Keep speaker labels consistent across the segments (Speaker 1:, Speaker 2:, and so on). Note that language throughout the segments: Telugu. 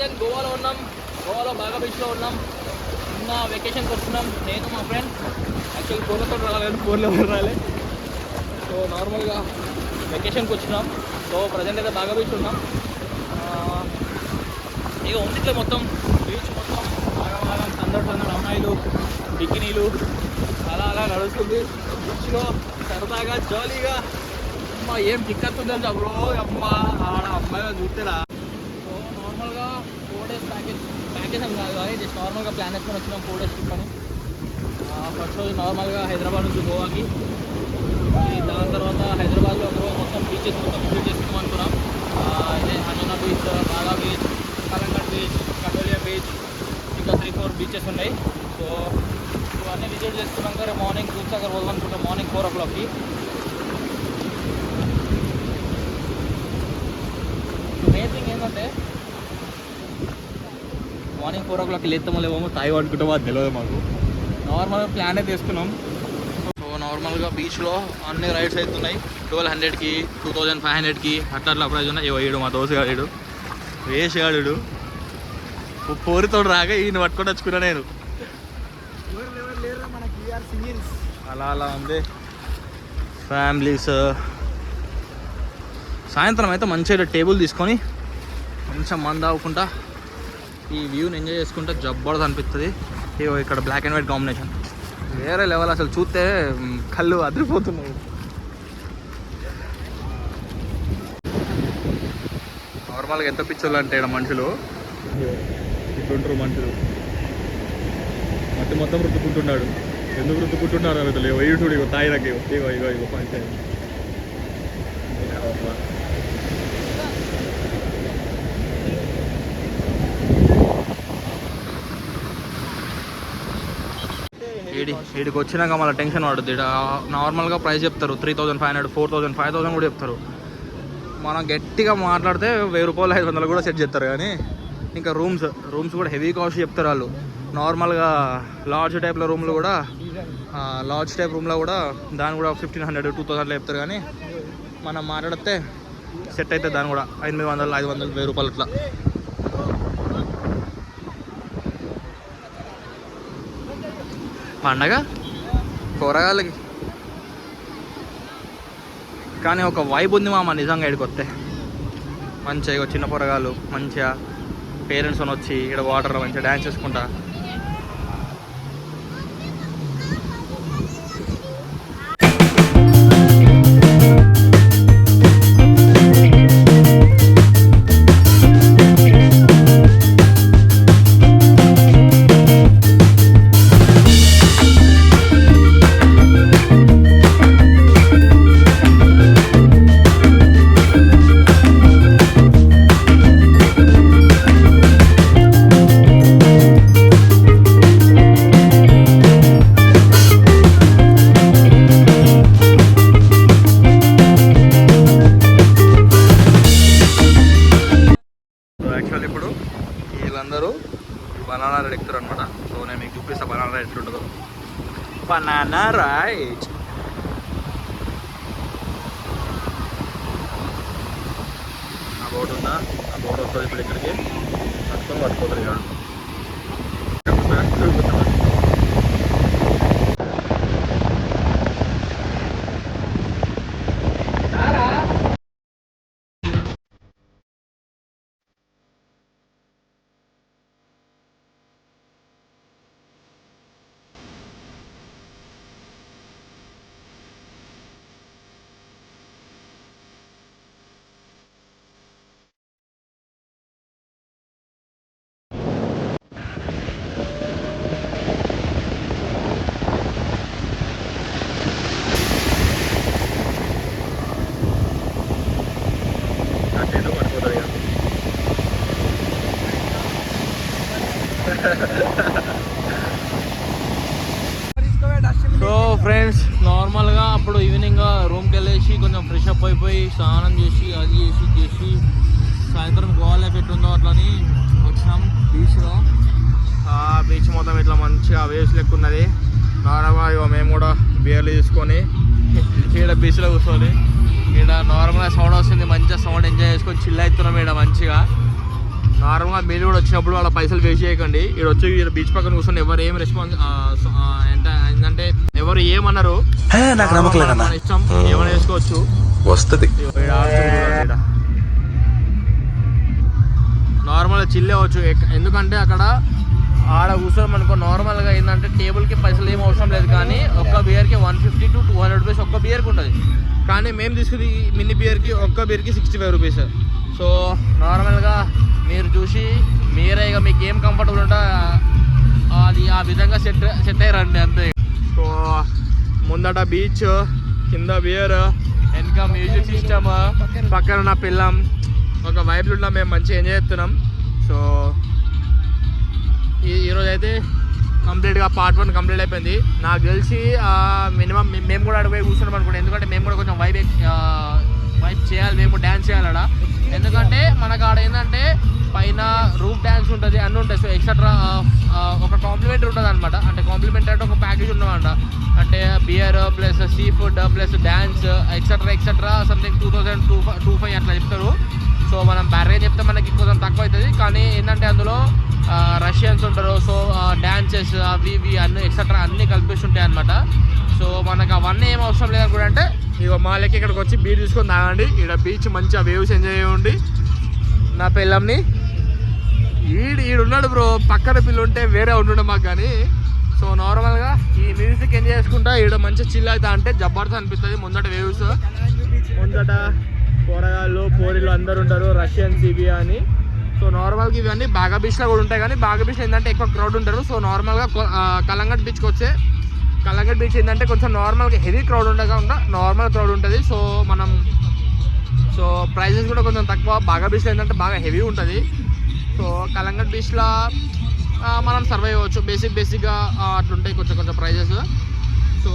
Speaker 1: ప్రజెంట్ గోవాలో ఉన్నాం. గోవాలో బాగా బీచ్లో ఉన్నాం. నిన్న వెకేషన్కి వస్తున్నాం నేను మా ఫ్రెండ్. యాక్చువల్లీ ఫోన్లతో రాలేదు, ఫోన్లో రాలే. సో నార్మల్గా వెకేషన్కి వచ్చినాం. సో ప్రజెంట్ అయితే బాగా బీచ్ ఉన్నాం. ఇక ఉంది మొత్తం బీచ్ మొత్తం బాగా సందడి అమ్మాయిలు బికినీలు అలా నడుస్తుంది బీచ్లో సరదాగా జాలీగా. అమ్మ ఏం టిక్కొస్తుందని బ్రో అమ్మ ఆడ అమ్మాయిలో చూస్తేరా. సో నార్మల్గా 4 days ప్యాకేజ్ అని కాదు కానీ జస్ట్ నార్మల్గా ప్లాన్ వేసుకొని వచ్చినాం 4 days ట్రిప్ అని. ఫస్ట్ రోజు నార్మల్గా హైదరాబాద్ నుంచి గోవాకి, దాని తర్వాత హైదరాబాద్లో ఒక రోజు మొత్తం బీచెస్ మొత్తం విజిట్ చేసుకుందాం అనుకున్నాం. ఇదే హనీనా బీచ్, బాగా బీచ్, కలంగట్ బీచ్, కటోలియా బీచ్, ఇంకా 3-4 బీచెస్ ఉన్నాయి. సో ఇవన్నీ విజిట్ చేసుకున్నాక రేపు మార్నింగ్ దూద్సాగర్ పోదాం అనుకుంటాం మార్నింగ్ 4 o'clockకి. మెయిన్ థింగ్ ఏంటంటే మార్నింగ్ 4 o'clockకి లేస్తామో లేవో తాయి పట్టుకుంటామో అది తెలియదు మాకు. నార్మల్గా ప్లాన్ అయితే వేసుకున్నాం. సో నార్మల్గా బీచ్లో అన్ని రైడ్స్ అవుతున్నాయి. 1200కి 2500కి అట్లా ప్రైజ్ ఉన్నాయి. ఏడు మా దోసగాడు వేషగాడు పోరితోడు రాగా ఈయన పట్టుకొని వచ్చుకున్నా నేను. అలా ఉంది ఫ్యామిలీస్. సాయంత్రం అయితే మంచిగా టేబుల్ తీసుకొని మంచిగా మంద అవ్వకుండా ఈ వ్యూని ఎంజాయ్ చేసుకుంటే జబ్బర్దస్త్ అనిపిస్తుంది. ఇక్కడ బ్లాక్ అండ్ వైట్ కాంబినేషన్ వేరే లెవెల్. అసలు చూస్తే కళ్ళు అదిరిపోతున్నాయి. నార్మల్గా ఎంత పిచ్చోళ్ళు అంటే ఇక్కడ మనుషులు ఇట్లుంటారు. మనుషులు మట్టి మొత్తం రుద్దుకుంటున్నాడు. ఎందుకు రుద్దుకుంటున్నారు అసలు చూడు. ఇగో తాయి నాకు ఇగో పంచాయి. వీడికి వచ్చినాక మళ్ళీ టెన్షన్ పడుతుంది. నార్మల్గా ప్రైస్ చెప్తారు 3500, 4000, 5000 కూడా చెప్తారు. మనం గట్టిగా మాట్లాడితే 1000 రూపాయలు 500 కూడా సెట్ చేస్తారు. కానీ ఇంకా రూమ్స్ కూడా హెవీ కాస్ట్ చెప్తారు వాళ్ళు. నార్మల్గా లాడ్జ్ టైప్లో రూమ్లో కూడా లాడ్జ్ టైప్ రూమ్లో కూడా దాని కూడా 1500, 2000 చెప్తారు. కానీ మనం మాట్లాడితే సెట్ అయితే దాని కూడా 800, 500, 1000 రూపాయలు అట్లా. పండగ కూరగాయలకి కానీ ఒక వైబ్ ఉంది మామ నిజంగా. ఇక్కడికి వస్తే మంచిగా చిన్న కూరగాయలు మంచిగా పేరెంట్స్ అని వచ్చి ఇక్కడ వాటర్ మంచిగా డ్యాన్స్ చేసుకుంటా. బనానా రైడ్ ఎక్కుతారు అనమాట. సో నేను మీకు చూపిస్తా బనానా రైడ్ ఎట్లుంటుందో. బనానా రైడ్ ఆ బోర్డు ఉందా, ఆ బోర్డు వస్తుంది. ఇప్పుడు ఇక్కడికి పట్టుకొని పట్టుకోతారు. ఇక సో ఫ్రెండ్స్ నార్మల్గా అప్పుడు ఈవినింగ్ రూమ్కి వెళ్ళేసి కొంచెం ఫ్రెష్ అప్ అయిపోయి స్నానం చేసి అది చేసి సాయంత్రం గోవా లైఫ్ ఎట్లుందో అట్లని వచ్చినాం బీచ్లో. ఆ బీచ్ మొత్తం ఇట్లా మంచిగా వేవ్స్ లెక్క ఉన్నది. నార్మల్గా మేము కూడా బియర్లు తీసుకొని ఈడ బీచ్లో కూర్చొని ఈడ నార్మల్గా సౌండ్ వస్తుంది. మంచిగా సౌండ్ ఎంజాయ్ చేసుకొని చిల్ అవుతున్నాం ఈడ మంచిగా. నార్మల్గా మీరు కూడా వచ్చినప్పుడు వాళ్ళ పైసలు వేస్ట్ చేయకండి. ఇక్కడ వచ్చి బీచ్ పక్కన కూర్చొని ఎవరు ఏం రెస్పాన్స్ ఏంటంటే ఎవరు ఏమన్నారు మన ఇష్టం, ఏమైనా చేసుకోవచ్చు వస్తుంది. నార్మల్గా చిల్ అవ్వచ్చు. ఎందుకంటే అక్కడ ఆడ కూర్చొని మనకు నార్మల్గా ఏంటంటే టేబుల్కి పైసలు ఏం అవసరం లేదు, కానీ ఒక్క బియర్కి 150 to 200 రూపీస్ ఒక్క బియర్కి ఉంటుంది. కానీ మేము తీసుకుని మినీ బియర్కి ఒక్క బియర్కి 65 రూపీస్. సో నార్మల్గా మీరు చూసి మీరే ఇక మీకు ఏం కంఫర్టబుల్ ఉంటే అది ఆ విధంగా సెట్ అయ్యారండి అంతే. సో ముందట బీచ్, కింద బియర్, వెనక మ్యూజిక్ సిస్టమ్, పక్కన నా పిల్లం, ఒక వైబ్లో మేము మంచిగా ఎంజాయ్ చేస్తున్నాం. సో ఈరోజు అయితే కంప్లీట్గా పార్ట్ 1 కంప్లీట్ అయిపోయింది. నాకు తెలిసి మినిమం మేము కూడా అడిగిపోయి కూర్చున్నాం అనుకోండి. ఎందుకంటే మేము కూడా కొంచెం వైబ్ చేయాలి, మేము డ్యాన్స్ చేయాలి ఆడ. ఎందుకంటే మనకు ఆడ ఏంటంటే పైన రూఫ్ డ్యాన్స్ ఉంటుంది, అన్నీ ఉంటాయి. సో ఎక్సెట్రా ఒక కాంప్లిమెంటరీ ఉంటుంది అనమాట. అంటే కాంప్లిమెంటరీ అంటే ఒక ప్యాకేజ్ ఉన్నమాట. అంటే beer plus seafood plus dance etcetera something 2025 అట్లా చెప్తారు. సో మనం బ్యారేజ్ చెప్తే మనకి కొంచెం తక్కువ అవుతుంది. కానీ ఏంటంటే అందులో రష్యన్స్ ఉంటారు. సో డ్యాన్సెస్ అవి ఇవి అన్నీ ఎక్సెట్రా అన్నీ కల్పిస్తుంటాయి అనమాట. సో మనకు అవన్నీ ఏం అవసరం లేదనుకుంటే అంటే ఇక మా లెక్క ఇక్కడికి వచ్చి బీచ్ తీసుకొని తాగండి. ఇక్కడ బీచ్ మంచిగా వేవ్స్ ఎంజాయ్ చేయండి. నా పిల్లంని ఈడున్నాడు బ్రో, పక్కన పిల్లు ఉంటే వేరే ఉంటుండే మాకు. కానీ సో నార్మల్గా ఈ మ్యూజిక్ ఎంజాయ్ చేసుకుంటా ఇక్కడ మంచిగా చిల్ అవుతా అంటే జబర్దస్త్ అనిపిస్తుంది. ముందట వేవ్స్, ముందట కూరగాయలు పోరీలు అందరు ఉంటారు, రష్యన్స్ ఇవి అని. సో నార్మల్గా ఇవన్నీ బాగా బీచ్లో కూడా ఉంటాయి. కానీ బాగా బీచ్లో ఏంటంటే ఎక్కువ క్రౌడ్ ఉంటారు. సో నార్మల్గా కలంగట్ బీచ్కి వచ్చే కలంగట్ బీచ్ ఏంటంటే కొంచెం నార్మల్గా హెవీ క్రౌడ్ ఉండకుండా నార్మల్ క్రౌడ్ ఉంటుంది. సో ప్రైజెస్ కూడా కొంచెం తక్కువ. బాగా బీచ్లో ఏంటంటే బాగా హెవీ ఉంటుంది. సో కలంగట్ బీచ్లో మనం సర్వైవ్ అవ్వచ్చు. బేసిక్గా అట్లుంటాయి కొంచెం prices. So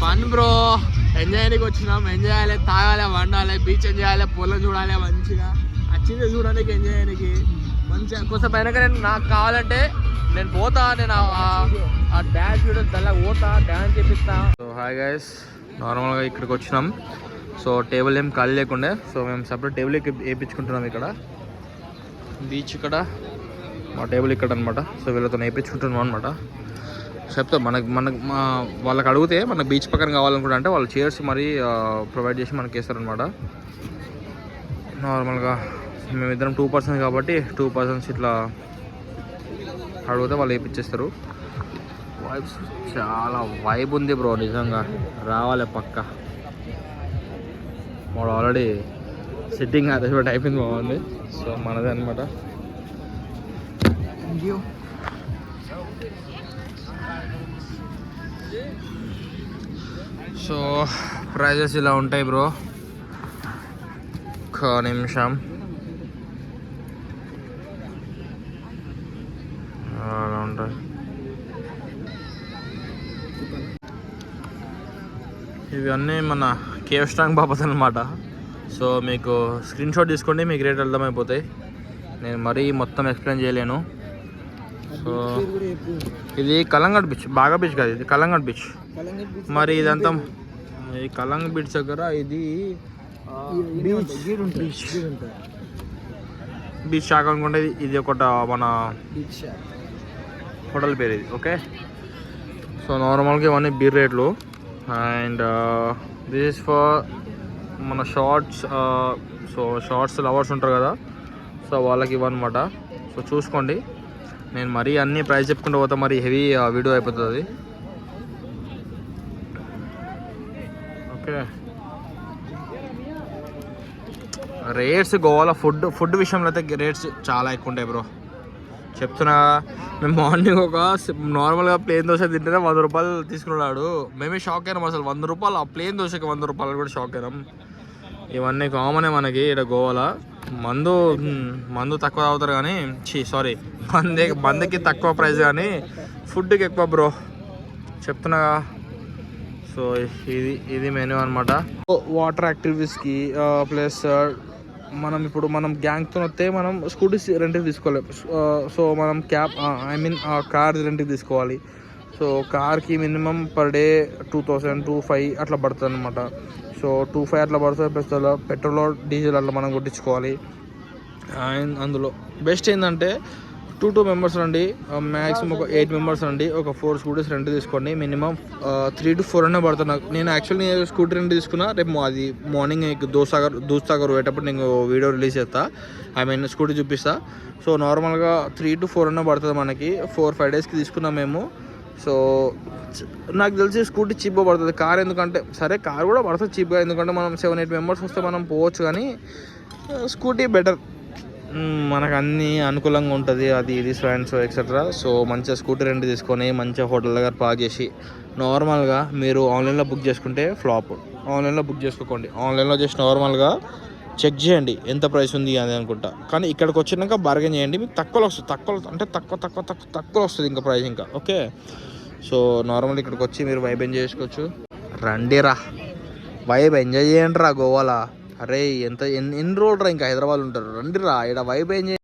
Speaker 1: fun bro, enjoy చేయడానికి వచ్చినాం. ఎంజాయ్ చేయాలి, తాగాలి, వండాలి, బీచ్ ఎంజాయ్ చేయాలి, పొలం చూడాలి, మంచిగా వచ్చింది చూడడానికి, ఎంజాయ్ చేయడానికి మంచిగా. కొంచెం పైన నాకు కావాలంటే నేను పోతా, నేను ఆ డ్యాన్స్ వీడియోస్ దానిలో పోతా, డ్యాన్స్ చేపిస్తా. సో హాయ్ గైస్, నార్మల్గా ఇక్కడికి వచ్చినాం. సో టేబుల్ ఏం ఖాళీ లేకుండే. సో మేము సపరేట్ టేబుల్ వేయించుకుంటున్నాం. ఇక్కడ బీచ్ ఇక్కడ, మా టేబుల్ ఇక్కడ అనమాట. సో వీళ్ళతో వేయించుకుంటున్నాం అనమాట. చెప్తా వాళ్ళకి అడిగితే మనకు బీచ్ పక్కన కావాలనుకుంటే అంటే వాళ్ళు చైర్స్ మరీ ప్రొవైడ్ చేసి మనకి వేస్తారనమాట. నార్మల్గా మేమిద్దరం 2 persons కాబట్టి 2 persons ఇట్లా అడిగితే వాళ్ళు వేయించేస్తారు. వైబ్స్ చాలా వైబ్ ఉంది బ్రో, నిజంగా రావాలి పక్క. వాడు ఆల్రెడీ సిట్టింగ్ అరేంజ్మెంట్ అయిపోయింది, బాగుంది. సో మనదే అనమాట. సో ప్రైజెస్ ఇలా ఉంటాయి బ్రో. ఒక్క నిమిషం. అలా ఉంటాయి. ఇవన్నీ మన కేవ్ స్ట్రాంగ్ బాబత్ అనమాట. సో మీకు స్క్రీన్ షాట్ తీసుకోండి, మీకు రేట్ అర్థమైపోతాయి. నేను మరీ మొత్తం ఎక్స్ప్లెయిన్ చేయలేను. సో ఇది కలంగట్ బీచ్, బాగా బీచ్ కాదు, ఇది కలంగట్ బీచ్. మరి ఇదంతా ఈ కలంగట్ బీచ్ దగ్గర ఇది బీచ్ షాక్ అనుకుంటే ఇది ఒకట మన హోటల్ పేరు ఇది. ఓకే, సో నార్మల్గా ఇవన్నీ బీర్ రేట్లు. అండ్ దిస్ ఇస్ ఫర్ మన షార్ట్స్. సో షార్ట్స్ లవర్స్ ఉంటారు కదా, సో వాళ్ళకి ఇవ్వనమాట. సో చూసుకోండి. నేను మరీ అన్నీ ప్రైస్ చెప్పుకుంటూ పోతా, మరి హెవీ వీడియో అయిపోతుంది. ఓకే, రేట్స్ గోవాలో ఫుడ్ విషయంలో అయితే రేట్స్ చాలా ఎక్కువ ఉంటాయి బ్రో, చెప్తున్నా. మేము మార్నింగ్ ఒక నార్మల్గా ప్లేన్ దోశ తింటేనే 100 రూపాయలు తీసుకున్నాడు. మేమే షాక్ అయినాం అసలు. 100 రూపాయలు ఆ ప్లేన్ దోశకి 100 రూపాయలు కూడా షాక్ అయినాం. ఇవన్నీ కామనే మనకి ఇక్కడ గోవాలో. మందు తక్కువ తాగుతారు కానీ సారీ మందుకి తక్కువ ప్రైస్ కానీ ఫుడ్కి ఎక్కువ బ్రో, చెప్తున్నా. సో ఇది మెనూ అనమాట. వాటర్ యాక్టివిటీస్కి ప్లస్ మనం గ్యాంగ్తో వస్తే మనం స్కూటీస్ రెంట్కి తీసుకోవాలి. సో మనం కార్ రెంట్కి తీసుకోవాలి. సో కార్కి మినిమం పర్ డే 2000 25 అట్లా పడుతుంది అనమాట. సో 25 అట్లా పడుతుంది. ప్లస్ పెట్రోల్ డీజిల్ అట్లా మనం కొట్టించుకోవాలి.
Speaker 2: అందులో బెస్ట్ ఏంటంటే 2 మెంబర్స్ రండి, మ్యాక్సిమం ఒక 8 మెంబర్స్ రండి, ఒక 4 స్కూటీస్ రెంట్ తీసుకోండి. మినిమం 3 to 4 అనే పడుతుంది నాకు. నేను యాక్చువల్లీ స్కూటీ రెంట్ తీసుకున్నా. రేపు అది మార్నింగ్ దూద్సాగర్ పోయేటప్పుడు నేను వీడియో రిలీజ్ చేస్తా, ఐ మీన్ స్కూటీ చూపిస్తా. సో నార్మల్గా 3 to 4 అనే పడుతుంది మనకి. 4-5 డేస్కి తీసుకున్నాం మేము. సో నాకు తెలిసి స్కూటీ చీప్గా పడుతుంది. కార్ ఎందుకంటే సరే కార్ కూడా పడుతుంది చీప్గా, ఎందుకంటే మనం 7-8 మెంబర్స్ వస్తే మనం పోవచ్చు, కానీ స్కూటీ బెటర్, మనకు అన్నీ అనుకూలంగా ఉంటుంది. అది ఇది ఫ్రెండ్స్ ఎక్సెట్రా. సో మంచిగా స్కూటీ రెంట్ తీసుకొని మంచిగా హోటల్ దగ్గర పార్క్ చేసి, నార్మల్గా మీరు ఆన్లైన్లో బుక్ చేసుకుంటే ఫ్లాప్, ఆన్లైన్లో బుక్ చేసుకోకండి. ఆన్లైన్లో జస్ట్ నార్మల్గా చెక్ చేయండి ఎంత ప్రైస్ ఉంది అని అనుకుంటా, కానీ ఇక్కడికి వచ్చినాక బార్గెన్ చేయండి, మీకు తక్కువలో వస్తుంది. తక్కువ వస్తుంది ఇంకా ప్రైస్ ఇంకా. ఓకే, సో నార్మల్ ఇక్కడికి వచ్చి మీరు వైబ్ ఎంజాయ్ చేసుకోవచ్చు. రండిరా, వైబ్ ఎంజాయ్ చేయండి రా గోవాలో. అరే ఎన్ని రోజులు రా ఇంకా హైదరాబాద్ ఉంటారు, రండిరా ఇక్కడ వైబ్ ఎంజాయ్.